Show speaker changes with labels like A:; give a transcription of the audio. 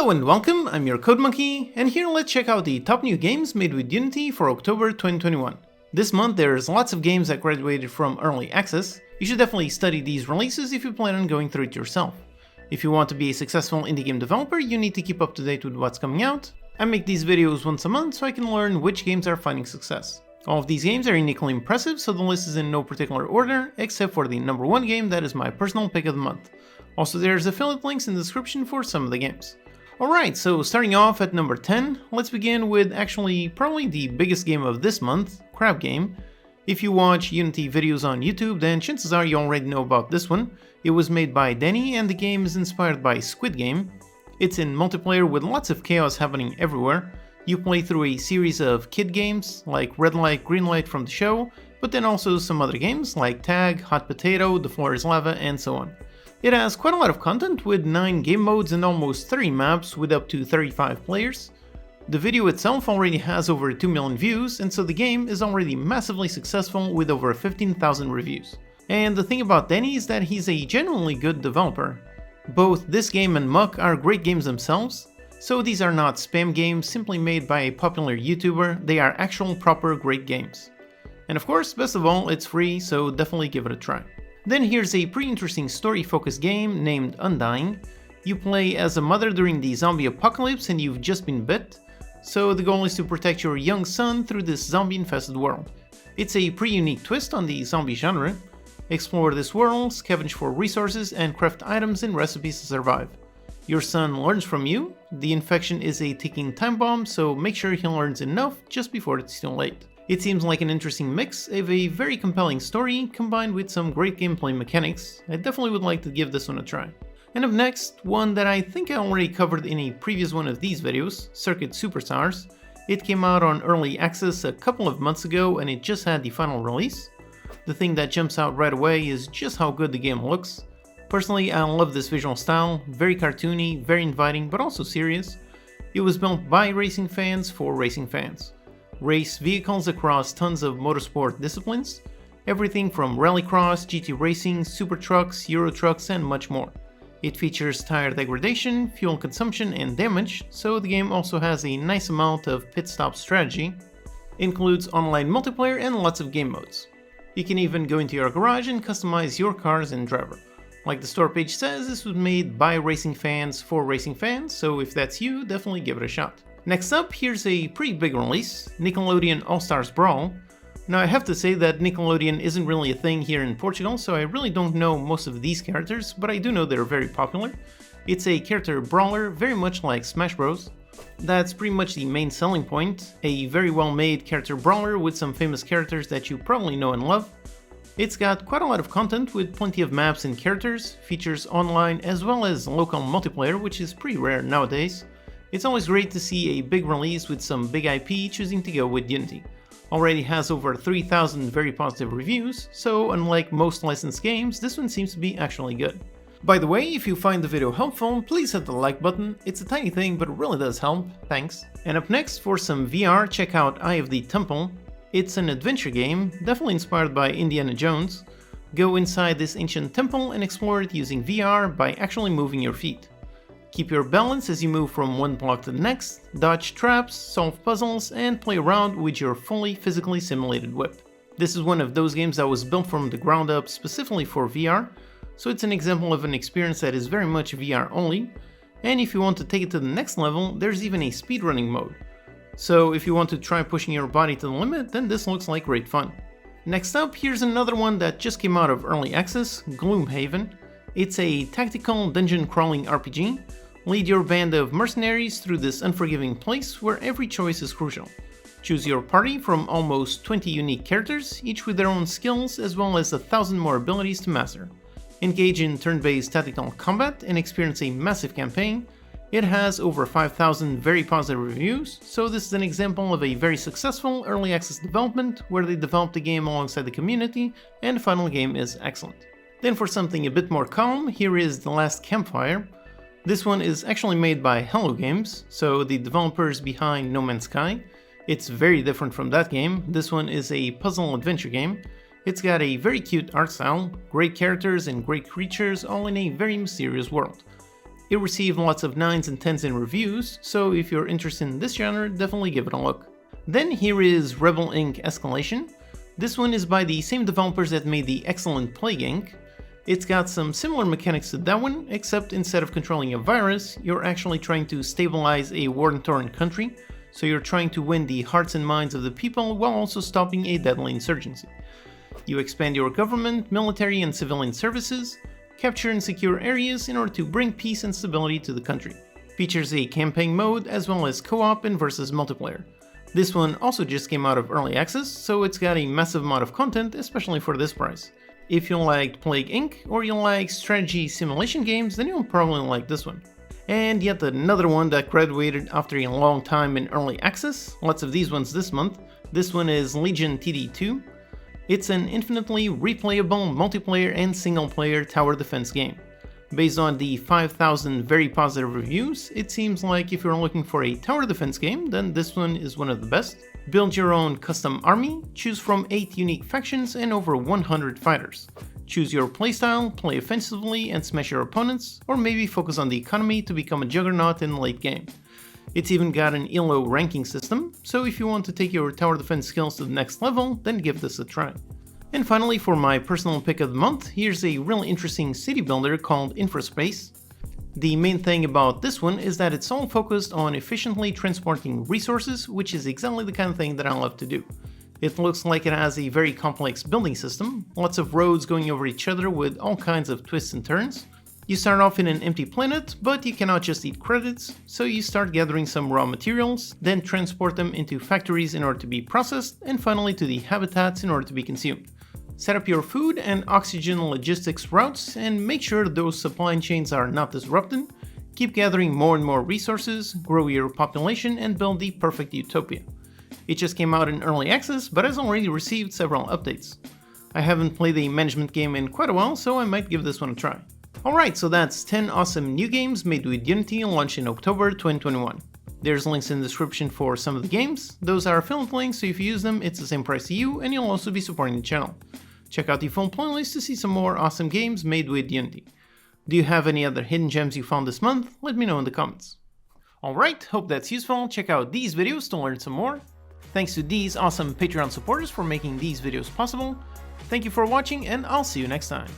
A: Hello and welcome, I'm your Code Monkey, and here let's check out the top new games made with Unity for October 2021. This month there's lots of games that graduated from early access. You should definitely study these releases if you plan on going through it yourself. If you want to be a successful indie game developer, you need to keep up to date with what's coming out. I make these videos once a month so I can learn which games are finding success. All of these games are uniquely impressive, so the list is in no particular order, except for the number one game that is my personal pick of the month. Also, there's affiliate links in the description for some of the games. Alright, so starting off at number 10, let's begin with actually probably the biggest game of this month, Crab Game. If you watch Unity videos on YouTube, then chances are you already know about this one. It was made by Danny and the game is inspired by Squid Game. It's in multiplayer with lots of chaos happening everywhere. You play through a series of kid games like Red Light, Green Light from the show, but then also some other games like Tag, Hot Potato, The Floor is Lava, and so on. It has quite a lot of content with 9 game modes and almost 30 maps with up to 35 players. The video itself already has over 2 million views, and so the game is already massively successful with over 15,000 reviews. And the thing about Danny is that he's a genuinely good developer. Both this game and Muck are great games themselves, so these are not spam games simply made by a popular YouTuber, they are actual proper great games. And of course, best of all, it's free, so definitely give it a try. Then here's a pretty interesting story-focused game named Undying. You play as a mother during the zombie apocalypse and you've just been bit, so the goal is to protect your young son through this zombie-infested world. It's a pretty unique twist on the zombie genre. Explore this world, scavenge for resources, and craft items and recipes to survive. Your son learns from you. The infection is a ticking time bomb, so make sure he learns enough just before it's too late. It seems like an interesting mix of a very compelling story combined with some great gameplay mechanics. I definitely would like to give this one a try. And up next, one that I think I already covered in a previous one of these videos, Circuit Superstars. It came out on early access a couple of months ago and it just had the final release. The thing that jumps out right away is just how good the game looks. Personally, I love this visual style, very cartoony, very inviting, but also serious. It was built by racing fans for racing fans. Race vehicles across tons of motorsport disciplines, everything from rallycross, GT racing, super trucks, Euro trucks, and much more. It features tire degradation, fuel consumption, and damage, so the game also has a nice amount of pit stop strategy. Includes online multiplayer and lots of game modes. You can even go into your garage and customize your cars and driver. Like the store page says, this was made by racing fans for racing fans, so if that's you, definitely give it a shot. Next up, here's a pretty big release, Nickelodeon All-Stars Brawl. Now I have to say that Nickelodeon isn't really a thing here in Portugal, so I really don't know most of these characters, but I do know they're very popular. It's a character brawler, very much like Smash Bros. That's pretty much the main selling point, a very well made character brawler with some famous characters that you probably know and love. It's got quite a lot of content with plenty of maps and characters, features online as well as local multiplayer, which is pretty rare nowadays. It's always great to see a big release with some big IP choosing to go with Unity. Already has over 3,000 very positive reviews, so unlike most licensed games, this one seems to be actually good. By the way, if you find the video helpful, please hit the like button. It's a tiny thing, but it really does help, thanks. And up next, for some VR, check out Eye of the Temple. It's an adventure game, definitely inspired by Indiana Jones. Go inside this ancient temple and explore it using VR by actually moving your feet. Keep your balance as you move from one block to the next, dodge traps, solve puzzles, and play around with your fully physically simulated whip. This is one of those games that was built from the ground up specifically for VR, so it's an example of an experience that is very much VR only, and if you want to take it to the next level, there's even a speedrunning mode. So if you want to try pushing your body to the limit, then this looks like great fun. Next up, here's another one that just came out of early access, Gloomhaven. It's a tactical dungeon crawling RPG. Lead your band of mercenaries through this unforgiving place where every choice is crucial. Choose your party from almost 20 unique characters, each with their own skills as well as 1,000 more abilities to master. Engage in turn-based tactical combat and experience a massive campaign. It has over 5,000 very positive reviews, so this is an example of a very successful early access development where they developed the game alongside the community and the final game is excellent. Then for something a bit more calm, here is The Last Campfire. This one is actually made by Hello Games, so the developers behind No Man's Sky. It's very different from that game. This one is a puzzle adventure game. It's got a very cute art style, great characters and great creatures all in a very mysterious world. It received lots of 9s and 10s in reviews, so if you're interested in this genre, definitely give it a look. Then here is Rebel Inc Escalation. This one is by the same developers that made the excellent Plague Inc. It's got some similar mechanics to that one, except instead of controlling a virus, you're actually trying to stabilize a war-torn country, so you're trying to win the hearts and minds of the people while also stopping a deadly insurgency. You expand your government, military and civilian services, capture and secure areas in order to bring peace and stability to the country. Features a campaign mode as well as co-op and versus multiplayer. This one also just came out of early access, so it's got a massive amount of content, especially for this price. If you liked Plague Inc. or you like strategy simulation games, then you'll probably like this one. And yet another one that graduated after a long time in early access, lots of these ones this month. This one is Legion TD2. It's an infinitely replayable multiplayer and single-player tower defense game. Based on the 5,000 very positive reviews, it seems like if you're looking for a tower defense game, then this one is one of the best. Build your own custom army, choose from 8 unique factions and over 100 fighters. Choose your playstyle, play offensively and smash your opponents, or maybe focus on the economy to become a juggernaut in the late game. It's even got an ELO ranking system, so if you want to take your tower defense skills to the next level, then give this a try. And finally, for my personal pick of the month, here's a really interesting city builder called InfraSpace. The main thing about this one is that it's all focused on efficiently transporting resources, which is exactly the kind of thing that I love to do. It looks like it has a very complex building system, lots of roads going over each other with all kinds of twists and turns. You start off in an empty planet, but you cannot just eat credits, so you start gathering some raw materials, then transport them into factories in order to be processed, and finally to the habitats in order to be consumed. Set up your food and oxygen logistics routes and make sure those supply chains are not disrupted. Keep gathering more and more resources, grow your population and build the perfect utopia. It just came out in early access, but has already received several updates. I haven't played a management game in quite a while, so I might give this one a try. Alright, so that's 10 awesome new games made with Unity launched in October 2021. There's links in the description for some of the games. Those are affiliate links, so if you use them, it's the same price to you, and you'll also be supporting the channel. Check out the full playlist to see some more awesome games made with Unity. Do you have any other hidden gems you found this month? Let me know in the comments. Alright, hope that's useful. Check out these videos to learn some more. Thanks to these awesome Patreon supporters for making these videos possible. Thank you for watching and I'll see you next time.